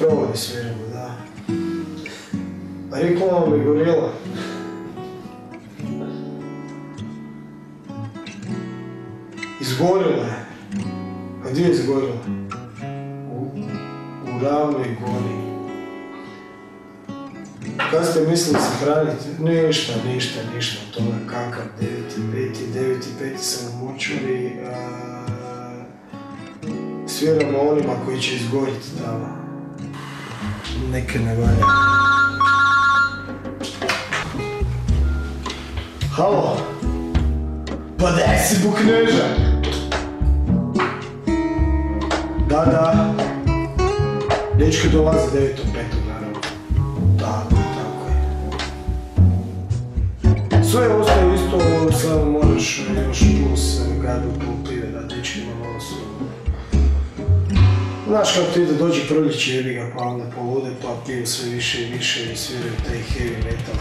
provodi sviramo, da. Reklama mi gorila. Izgorila je. A gdje je izgorila? U Ravnoj gori. Kad ste mislili se hraniti? Ništa od toga. Kakav 9.5 sam u močvari. Sviramo onima koji će izgoriti tamo. Neke ne valja. Halo? Pa daj si Bukneža! Da. Dečki dolaze 9.5. naravno. Tako je. Sve ostaje isto, samo moraš još plus gadu pive da dečkima malo su. Znaš kako ti ide, dođe proljeće, jebi ga, pa onda polude, pa piju sve više i više i sviraju taj heavy metal.